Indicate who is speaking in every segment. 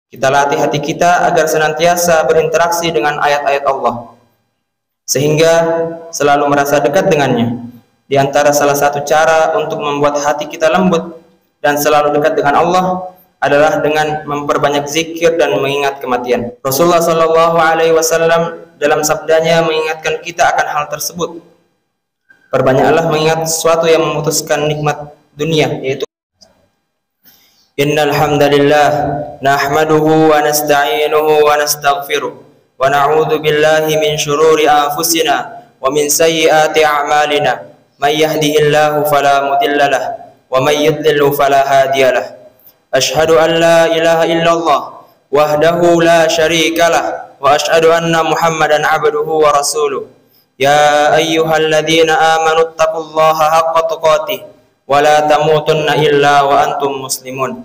Speaker 1: Kita latih hati kita agar senantiasa berinteraksi dengan ayat-ayat Allah, sehingga selalu merasa dekat dengannya. Di antara salah satu cara untuk membuat hati kita lembut dan selalu dekat dengan Allah adalah dengan memperbanyak zikir dan mengingat kematian. Rasulullah Shallallahu Alaihi Wasallam dalam sabdanya mengingatkan kita akan hal tersebut. Perbanyaklah mengingat sesuatu yang memutuskan nikmat dunia, yaitu Innal hamdalillah nahmaduhu wa nasta'inuhu wa nastaghfiruh wa na'udzu billahi min shururi anfusina wa min sayyiati a'malina may yahdihillahu fala mudilla lahu wa may yudlil fala hadiya lahu. Ashhadu an la ilaha illallah wahdahu la syarika lahu wa ashhadu anna Muhammadan 'abduhu wa rasuluh. Ya ayyuhalladzina amanu taqullaha haqqa tuqatih wa la tamutunna illa wa antum muslimun.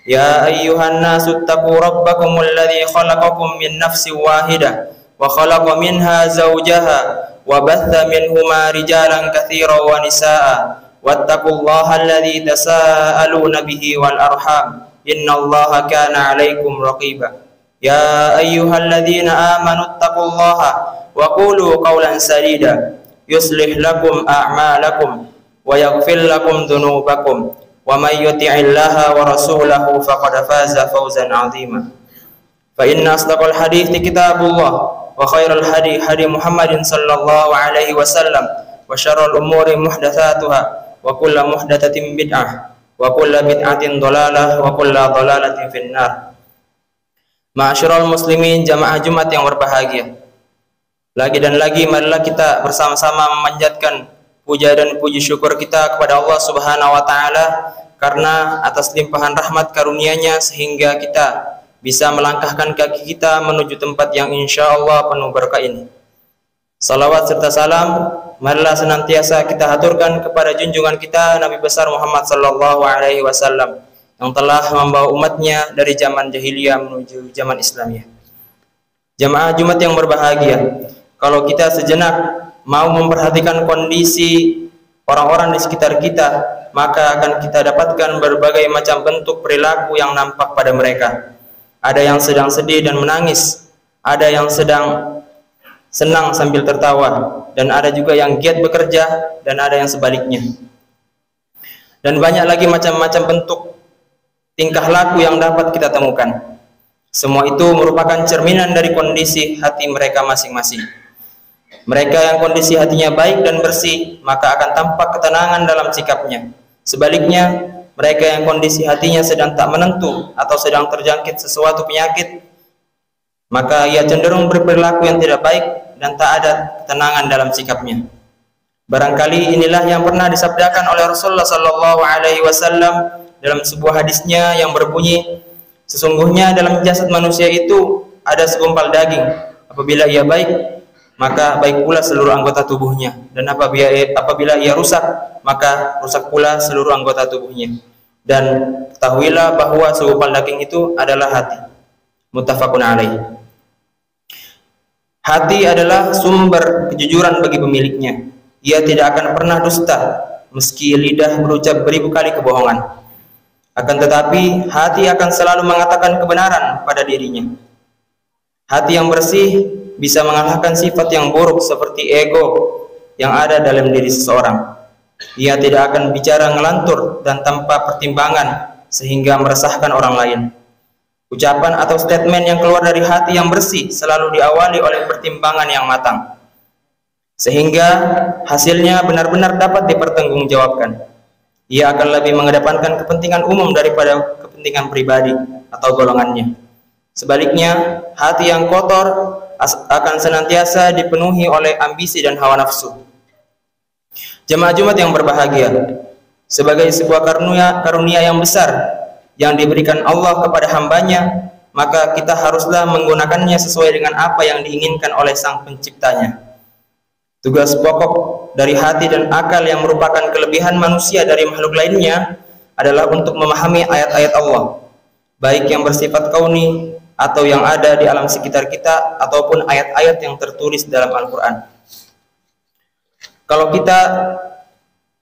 Speaker 1: Ya ayyuhan nasu taqu rabbakumul ladzi khalaqakum min nafsin wahidah wa khalaqa minha zawjaha wa batha minhuma rijalan katsiran wa nisaa'a wattaqullaha alladzi tasaaluna bihi wal arham innallaha kana 'alaikum raqiba. Ya ayyuhalladzina amanu taqullaha wa qulu qawlan sadida yuslih lakum a'malakum wa yaghfir lakum dhunubakum wa may yuti'illaha wa rasulahu faqad faza fawzan 'azima. Fa inna asdaqal hadithi kitabullah wa khairal hadi hadi Muhammadin sallallahu alaihi wasallam wa syarrul umuri muhdatsatuha wa kullu muhdatsatin bid'ah wa kullu bid'atin dhalalah wa kullu dhalalatin finnar. Ma'asyiral muslimin jamaah Jumat yang berbahagia. Lagi dan lagi marilah kita bersama-sama memanjatkan puja dan puji syukur kita kepada Allah Subhanahu wa taala karena atas limpahan rahmat karunia-Nya sehingga kita bisa melangkahkan kaki kita menuju tempat yang insyaallah penuh berkah ini. Salawat serta salam marilah senantiasa kita haturkan kepada junjungan kita Nabi besar Muhammad sallallahu alaihi wasallam yang telah membawa umatnya dari zaman jahiliyah menuju zaman Islamiyah. Jamaah Jumat yang berbahagia, kalau kita sejenak mau memperhatikan kondisi orang-orang di sekitar kita, maka akan kita dapatkan berbagai macam bentuk perilaku yang nampak pada mereka. Ada yang sedang sedih dan menangis, ada yang sedang senang sambil tertawa, dan ada juga yang giat bekerja, dan ada yang sebaliknya. Dan banyak lagi macam-macam bentuk tingkah laku yang dapat kita temukan. Semua itu merupakan cerminan dari kondisi hati mereka masing-masing. Mereka yang kondisi hatinya baik dan bersih, maka akan tampak ketenangan dalam sikapnya. Sebaliknya, mereka yang kondisi hatinya sedang tak menentu atau sedang terjangkit sesuatu penyakit, maka ia cenderung berperilaku yang tidak baik dan tak ada ketenangan dalam sikapnya. Barangkali inilah yang pernah disabdakan oleh Rasulullah sallallahu alaihi wasallam dalam sebuah hadisnya yang berbunyi, sesungguhnya dalam jasad manusia itu ada segumpal daging. Apabila ia baik, maka baik pula seluruh anggota tubuhnya, dan apabila ia rusak, maka rusak pula seluruh anggota tubuhnya. Dan ketahuilah bahwa segumpal daging itu adalah hati. Muttafaqun alaih. Hati adalah sumber kejujuran bagi pemiliknya. Ia tidak akan pernah dusta meski lidah berucap beribu kali kebohongan. Akan tetapi hati akan selalu mengatakan kebenaran pada dirinya. Hati yang bersih bisa mengalahkan sifat yang buruk seperti ego yang ada dalam diri seseorang. Ia tidak akan bicara ngelantur dan tanpa pertimbangan sehingga meresahkan orang lain. Ucapan atau statement yang keluar dari hati yang bersih selalu diawali oleh pertimbangan yang matang, sehingga hasilnya benar-benar dapat dipertanggungjawabkan. Ia akan lebih mengedepankan kepentingan umum daripada kepentingan pribadi atau golongannya. Sebaliknya, hati yang kotor akan senantiasa dipenuhi oleh ambisi dan hawa nafsu. Jemaah Jumat yang berbahagia, sebagai sebuah karunia yang besar yang diberikan Allah kepada hambanya, maka kita haruslah menggunakannya sesuai dengan apa yang diinginkan oleh Sang Penciptanya. Tugas pokok dari hati dan akal yang merupakan kelebihan manusia dari makhluk lainnya adalah untuk memahami ayat-ayat Allah, baik yang bersifat kauni atau yang ada di alam sekitar kita, ataupun ayat-ayat yang tertulis dalam Al-Quran. Kalau kita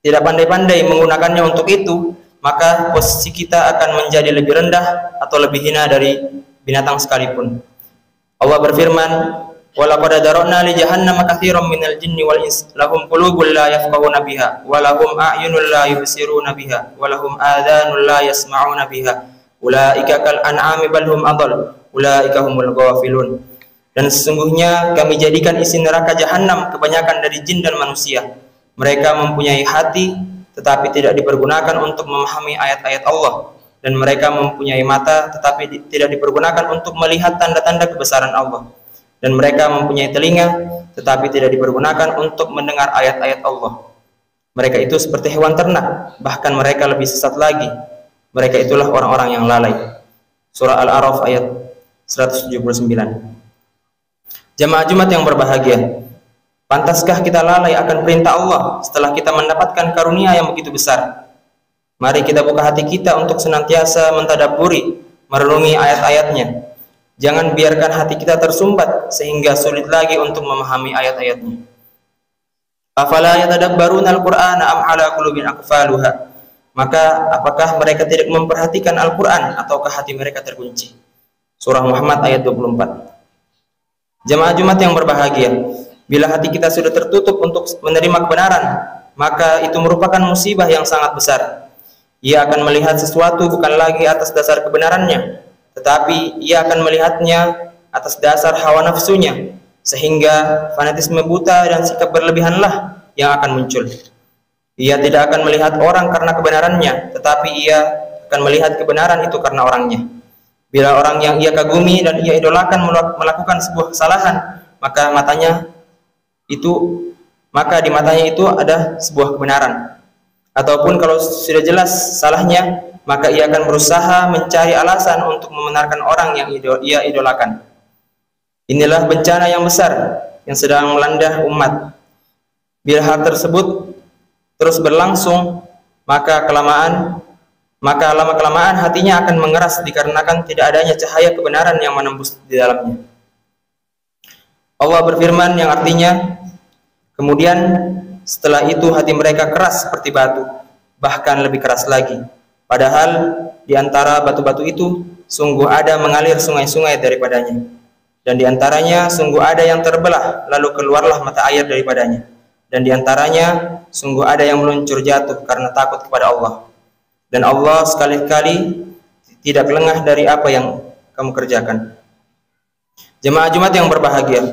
Speaker 1: tidak pandai-pandai menggunakannya untuk itu, maka posisi kita akan menjadi lebih rendah atau lebih hina dari binatang sekalipun. Allah berfirman, "Walaqad dara'na li jahannama katsiran minal jinni wal ins lahum qulubun la yafqahuna biha wa lahum a'yunun la yubsiruna biha wa lahum adhanun la yasma'una biha ulaika kal an'ami bal hum adall ulaika humul ghafilun." Dan sesungguhnya kami jadikan isi neraka jahanam kebanyakan dari jin dan manusia. Mereka mempunyai hati tetapi tidak dipergunakan untuk memahami ayat-ayat Allah, dan mereka mempunyai mata tetapi tidak dipergunakan untuk melihat tanda-tanda kebesaran Allah, dan mereka mempunyai telinga tetapi tidak dipergunakan untuk mendengar ayat-ayat Allah. Mereka itu seperti hewan ternak, bahkan mereka lebih sesat lagi. Mereka itulah orang-orang yang lalai. Surah Al-A'raf ayat 179. Jamaah Jumat yang berbahagia, pantaskah kita lalai akan perintah Allah setelah kita mendapatkan karunia yang begitu besar? Mari kita buka hati kita untuk senantiasa mentadabburi, merenungi ayat-ayatnya. Jangan biarkan hati kita tersumbat sehingga sulit lagi untuk memahami ayat-ayatnya. Afala yatadabbaruna al-Qur'ana am ala qulubin aqfaluha? Maka apakah mereka tidak memperhatikan Al-Quran ataukah hati mereka terkunci? Surah Muhammad ayat 24. Jamaah Jumat yang berbahagia, bila hati kita sudah tertutup untuk menerima kebenaran, maka itu merupakan musibah yang sangat besar. Ia akan melihat sesuatu bukan lagi atas dasar kebenarannya, tetapi ia akan melihatnya atas dasar hawa nafsunya, sehingga fanatisme buta dan sikap berlebihanlah yang akan muncul. Ia tidak akan melihat orang karena kebenarannya, tetapi ia akan melihat kebenaran itu karena orangnya. Bila orang yang ia kagumi dan ia idolakan melakukan sebuah kesalahan, maka di matanya itu ada sebuah kebenaran. Ataupun kalau sudah jelas salahnya, maka ia akan berusaha mencari alasan untuk membenarkan orang yang ia idolakan. Inilah bencana yang besar yang sedang melanda umat. Bila hal tersebut terus berlangsung, maka lama-kelamaan hatinya akan mengeras dikarenakan tidak adanya cahaya kebenaran yang menembus di dalamnya. Allah berfirman yang artinya, kemudian setelah itu hati mereka keras seperti batu, bahkan lebih keras lagi. Padahal di antara batu-batu itu sungguh ada mengalir sungai-sungai daripadanya, dan di antaranya sungguh ada yang terbelah lalu keluarlah mata air daripadanya, dan di antaranya sungguh ada yang meluncur jatuh karena takut kepada Allah. Dan Allah sekali-kali tidak lengah dari apa yang kamu kerjakan. Jemaah Jumat yang berbahagia,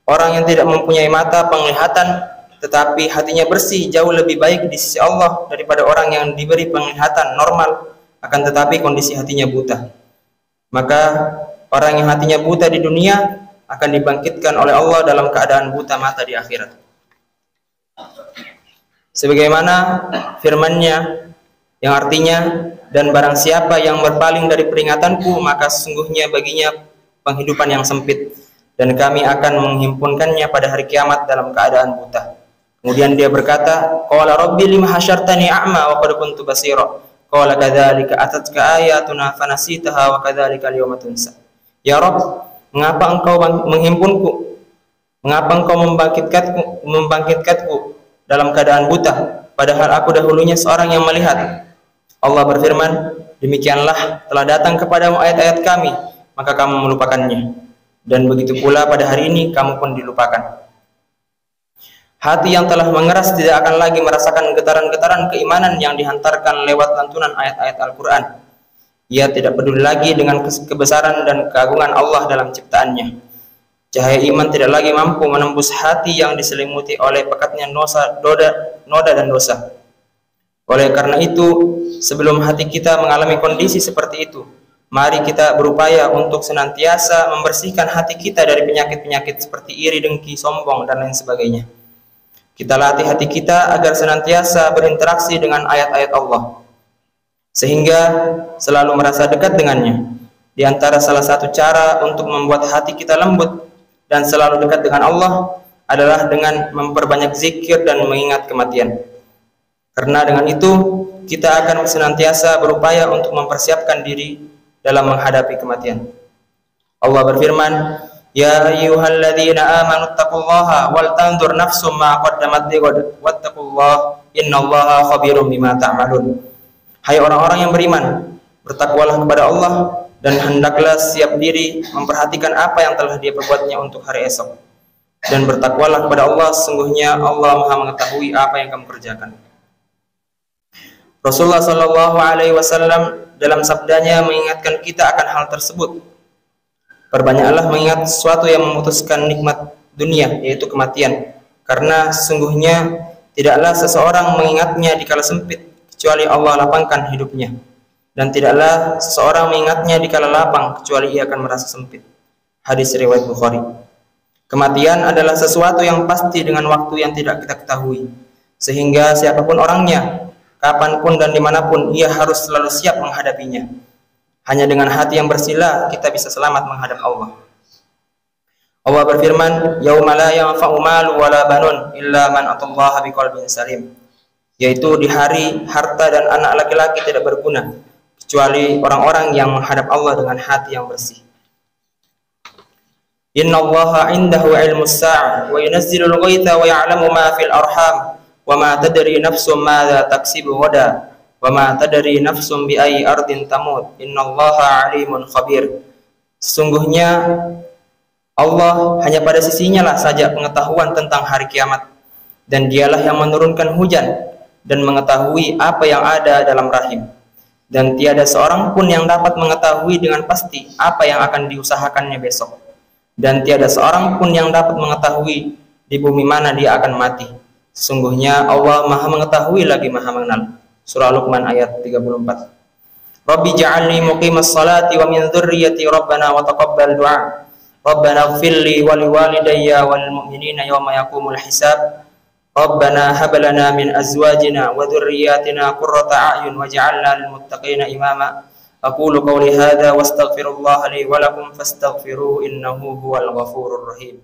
Speaker 1: orang yang tidak mempunyai mata penglihatan tetapi hatinya bersih jauh lebih baik di sisi Allah daripada orang yang diberi penglihatan normal akan tetapi kondisi hatinya buta. Maka orang yang hatinya buta di dunia akan dibangkitkan oleh Allah dalam keadaan buta mata di akhirat. Sebagaimana firman-Nya yang artinya, dan barang siapa yang berpaling dari peringatanku, maka sesungguhnya baginya penghidupan yang sempit, dan kami akan menghimpunkannya pada hari kiamat dalam keadaan buta. Kemudian dia berkata, qala rabbi lima hasyartani a'ma wa qad kuntu basira. Qala kadzalika atatka ayatuna fanasitaha wa kadzalika al-yawma tunsa. Ya Rabb, mengapa engkau menghimpunku? Mengapa engkau membangkitkanku dalam keadaan buta, padahal aku dahulunya seorang yang melihat? Allah berfirman, demikianlah telah datang kepadamu ayat-ayat kami, maka kamu melupakannya. Dan begitu pula pada hari ini kamu pun dilupakan. Hati yang telah mengeras tidak akan lagi merasakan getaran-getaran keimanan yang dihantarkan lewat lantunan ayat-ayat Al-Quran. Ia tidak peduli lagi dengan kebesaran dan keagungan Allah dalam ciptaannya. Cahaya iman tidak lagi mampu menembus hati yang diselimuti oleh pekatnya noda dan dosa. Oleh karena itu, sebelum hati kita mengalami kondisi seperti itu, mari kita berupaya untuk senantiasa membersihkan hati kita dari penyakit-penyakit seperti iri, dengki, sombong, dan lain sebagainya. Kita latih hati kita agar senantiasa berinteraksi dengan ayat-ayat Allah, sehingga selalu merasa dekat dengannya. Di antara salah satu cara untuk membuat hati kita lembut dan selalu dekat dengan Allah adalah dengan memperbanyak zikir dan mengingat kematian. Karena dengan itu kita akan senantiasa berupaya untuk mempersiapkan diri dalam menghadapi kematian. Allah berfirman, ya ayyuhalladzina amanu taqullaha wal tanzur nafsum ma qaddamat lighad wattaqullaha innallaha khabirum bima ta'malun. Hai orang-orang yang beriman, bertakwalah kepada Allah dan hendaklah siap diri memperhatikan apa yang telah dia perbuatnya untuk hari esok. Dan bertakwalah kepada Allah, sesungguhnya Allah Maha mengetahui apa yang kamu kerjakan. Rasulullah Shallallahu Alaihi Wasallam dalam sabdanya mengingatkan kita akan hal tersebut. Perbanyaklah mengingat sesuatu yang memutuskan nikmat dunia, yaitu kematian, karena sesungguhnya tidaklah seseorang mengingatnya di kala sempit kecuali Allah lapangkan hidupnya. Dan tidaklah seseorang mengingatnya di kala lapang kecuali ia akan merasa sempit. Hadis riwayat Bukhari. Kematian adalah sesuatu yang pasti dengan waktu yang tidak kita ketahui, sehingga siapapun orangnya, kapanpun dan dimanapun, ia harus selalu siap menghadapinya. Hanya dengan hati yang bersila kita bisa selamat menghadap Allah. Allah berfirman, "Yauma la yanfa'u malu wala banun illa man atallaha biqalbin salim." Yaitu di hari harta dan anak laki-laki tidak berguna kecuali orang-orang yang menghadap Allah dengan hati yang bersih. Inna Allaha indahu ilmus sa'ah wa yunazzilul ghaitha wa ya'lamu ma fil arham wa ma tadri nafsum madza taksibu ghadan wa ma tadri nafsum bi ayyi ardin tamut innallaha alimun khabir. Sesungguhnya Allah hanya pada sisinya lah saja pengetahuan tentang hari kiamat, dan dialah yang menurunkan hujan dan mengetahui apa yang ada dalam rahim. Dan tiada seorang pun yang dapat mengetahui dengan pasti apa yang akan diusahakannya besok. Dan tiada seorang pun yang dapat mengetahui di bumi mana dia akan mati. Sesungguhnya Allah Maha mengetahui lagi Maha mengenal. Surah Luqman ayat 34. Rabbi ja'alni muqimas salati wa min dzurriyyati rabbana wa taqabbal du'a. Rabbana ighfirli wa liwalidayya wal mu'minina yawma yaqumul hisab. Rabbana hab lana min azwajina wa dhurriyyatina qurrata a'yun waj'alna lil muttaqina imama. Aqulu qawli hadza wastaghfirullaha li wa lakum fastaghfiruhu innahu huwal ghafurur rahim.